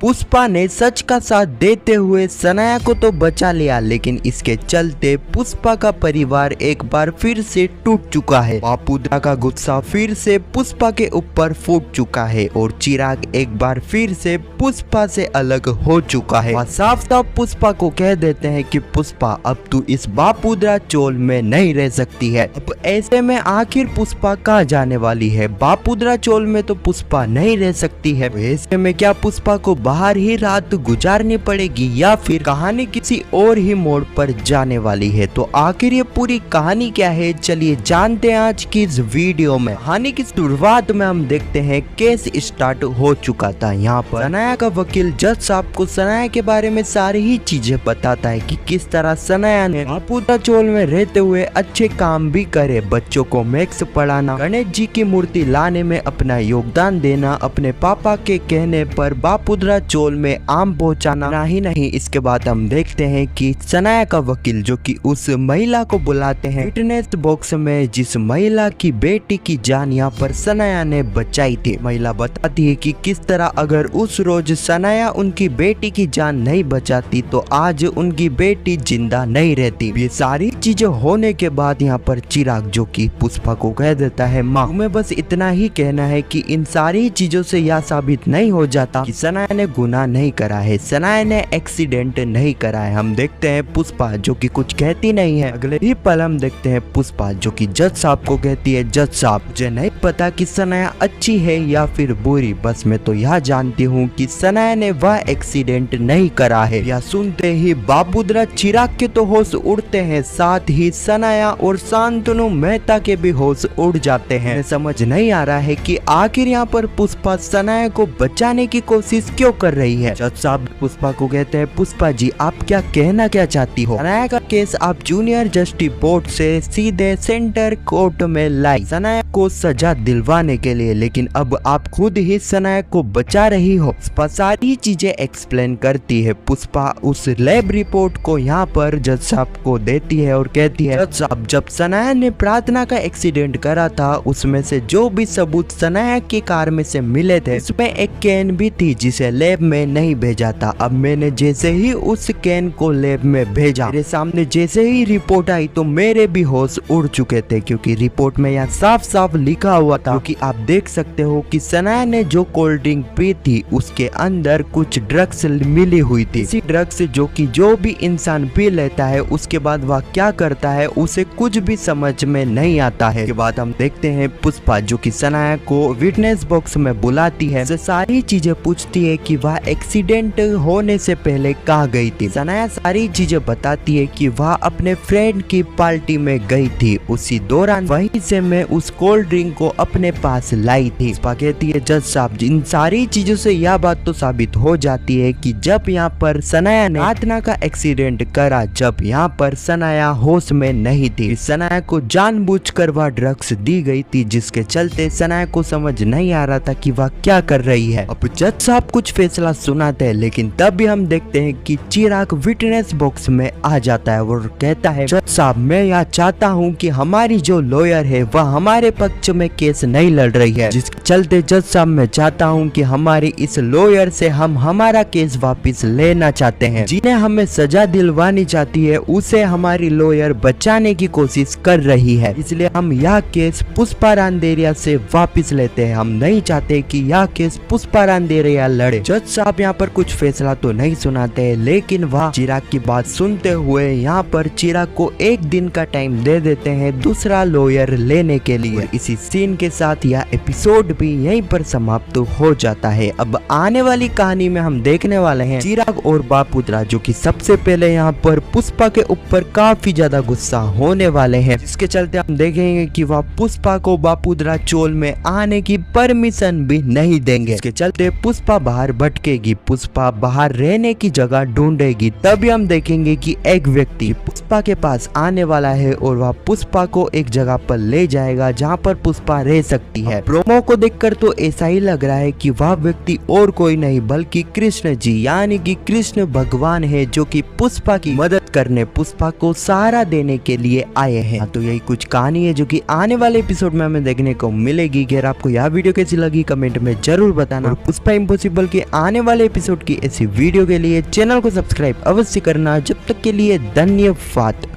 पुष्पा ने सच का साथ देते हुए सनाया को तो बचा लिया, लेकिन इसके चलते पुष्पा का परिवार एक बार फिर से टूट चुका है। बापुद्रा का गुस्सा फिर से पुष्पा के ऊपर फूट चुका है और चिराग एक बार फिर से पुष्पा से अलग हो चुका है। वह साफ साफ पुष्पा को कह देते हैं कि पुष्पा अब तू इस बापुद्रा चोल में नहीं रह सकती है। अब ऐसे में आखिर पुष्पा कहाँ जाने वाली है? बापुद्रा चोल में तो पुष्पा नहीं रह सकती है। ऐसे में क्या पुष्पा को बाहर ही रात गुजारनी पड़ेगी या फिर कहानी किसी और ही मोड़ पर जाने वाली है? तो आखिर ये पूरी कहानी क्या है, चलिए जानते हैं आज की इस वीडियो में। कहानी की शुरुआत में हम देखते हैं केस स्टार्ट हो चुका था। यहाँ पर सनाया का वकील जज साहब को सनाया के बारे में सारी ही चीजें बताता है कि किस तरह सनाया ने बापुद्रा चोल में रहते हुए अच्छे काम भी करे, बच्चों को मैथ्स पढ़ाना, गणेश जी की मूर्ति लाने में अपना योगदान देना, अपने पापा के कहने पर बापुद्रा चोल में आम पहुंचाना ही नहीं। इसके बाद हम देखते हैं कि सनाया का वकील जो कि उस महिला को बुलाते हैं फिटनेस बॉक्स में, जिस महिला की बेटी की जान यहाँ पर सनाया ने बचाई थी। महिला बताती है कि किस तरह अगर उस रोज सनाया उनकी बेटी की जान नहीं बचाती तो आज उनकी बेटी जिंदा नहीं रहती। ये सारी चीजें होने के बाद यहाँ पर चिराग जो कि पुष्पा को कह देता है, माँ तुम्हें बस इतना ही कहना है कि इन सारी चीजों से यह साबित नहीं हो जाता कि सनाया ने गुनाह नहीं करा है, सनाया ने एक्सीडेंट नहीं करा है। हम देखते हैं पुष्पा जो कि कुछ कहती नहीं है। अगले ही पल हम देखते हैं पुष्पा जो कि जज साहब को कहती है, जज साहब मुझे नहीं पता कि सनाया अच्छी है या फिर बुरी, बस मैं तो यह जानती हूँ कि सनाया ने वह एक्सीडेंट नहीं करा है। यह सुनते ही बापुद्रा चिराग के तो होश उड़ते हैं, साथ ही सनाया और शांतनु मेहता के भी होश उड़ जाते हैं। समझ नहीं आ रहा है कि आखिर यहाँ पर पुष्पा सनाया को बचाने की कोशिश क्यों कर रही है। जज साहब पुष्पा को कहते हैं, पुष्पा जी आप क्या कहना क्या चाहती हो? सनाया का केस आप जूनियर जस्टिस बोर्ड से सीधे सेंटर कोर्ट में लाई सनाया को सजा दिलवाने के लिए, लेकिन अब आप खुद ही सनाया को बचा रही हो। पुष्पा सारी चीजें एक्सप्लेन करती है। पुष्पा उस लैब रिपोर्ट को यहाँ पर जज साहब को देती है और कहती है, जज साहब जब सनाया ने प्रार्थना का एक्सीडेंट करा था उसमें से जो भी सबूत सनाया की कार में से मिले थे उसमें एक कैन भी थी जिसे लैब में नहीं भेजा था। अब मैंने जैसे ही उस कैन को लैब में भेजा, मेरे सामने जैसे ही रिपोर्ट आई तो मेरे भी होश उड़ चुके थे, क्योंकि रिपोर्ट में यहाँ साफ साफ लिखा हुआ था, क्योंकि आप देख सकते हो कि सनाया ने जो कोल्ड ड्रिंक पी थी उसके अंदर कुछ ड्रग्स मिली हुई थी। इसी ड्रग्स जो कि जो भी इंसान पी लेता है उसके बाद वह क्या करता है उसे कुछ भी समझ में नहीं आता है। के बाद हम देखते हैं पुष्पा जो कि सनाया को विटनेस बॉक्स में बुलाती है, सारी चीजें पूछती है कि वह एक्सीडेंट होने से पहले कहाँ गई थी। सनाया सारी चीजें बताती है कि वह अपने फ्रेंड की पार्टी में गई थी, उसी दौरान वहीं से मैं उस कोल्ड ड्रिंक को अपने पास लाई थी। पुष्पा कहती है, जज साहब इन सारी चीजों से यह बात तो साबित हो जाती है कि जब यहाँ पर सनाया ने प्रार्थना का एक्सीडेंट करा, जब यहाँ पर सनाया होश में नहीं थी, सनाया को जानबूझकर वह ड्रग्स दी गई थी, जिसके चलते सनाया को समझ नहीं आ रहा था कि वह क्या कर रही है। अब जज साहब कुछ फैसला सुनाते हैं, लेकिन तब भी हम देखते हैं कि चिराग विटनेस बॉक्स में आ जाता है और कहता है, जज साहब मैं यह चाहता हूँ कि हमारी जो लॉयर है वह हमारे पक्ष में केस नहीं लड़ रही है, जिसके चलते जज साहब मैं चाहता हूँ कि हमारी इस लॉयर से हम हमारा केस वापस लेना चाहते हैं। जिन्हें हमें सजा दिलवानी चाहती है उसे हमारी लॉयर बचाने की कोशिश कर रही है, इसलिए हम यह केस पुष्पा रांदेरिया से वापस लेते हैं। हम नहीं चाहते कि यह केस पुष्पा रांदेरिया लड़े। जज साहब यहाँ पर कुछ फैसला तो नहीं सुनाते हैं, लेकिन वह चिराग की बात सुनते हुए यहाँ पर चिराग को एक दिन का टाइम दे देते हैं दूसरा लॉयर लेने के लिए। इसी सीन के साथ यह एपिसोड भी यहीं पर समाप्त हो जाता है। अब आने वाली कहानी में हम देखने वाले हैं चिराग और बापुद्रा जो कि सबसे पहले यहाँ पर पुष्पा के ऊपर काफी ज्यादा गुस्सा होने वाले हैं, जिसके चलते हम देखेंगे कि वह पुष्पा को बापुद्रा चोल में आने की परमिशन भी नहीं देंगे। इसके चलते पुष्पा बाहर भटकेगी, पुष्पा बाहर रहने की जगह ढूंढेगी। तभी हम देखेंगे कि एक व्यक्ति पुष्पा के पास आने वाला है और वह पुष्पा को एक जगह पर ले जाएगा जहां पर पुष्पा रह सकती है। प्रोमो को देखकर तो ऐसा ही लग रहा है कि वह व्यक्ति और कोई नहीं बल्कि कृष्ण जी यानी कि कृष्ण भगवान है, जो कि पुष्पा की मदद करने पुष्पा को सहारा देने के लिए आए हैं। तो यही कुछ कहानी है जो कि आने वाले एपिसोड में हमें देखने को मिलेगी। अगर आपको यह वीडियो कैसी लगी कमेंट में जरूर बताना। और पुष्पा इम्पॉसिबल के आने वाले एपिसोड की ऐसी वीडियो के लिए चैनल को सब्सक्राइब अवश्य करना। जब तक के लिए धन्यवाद।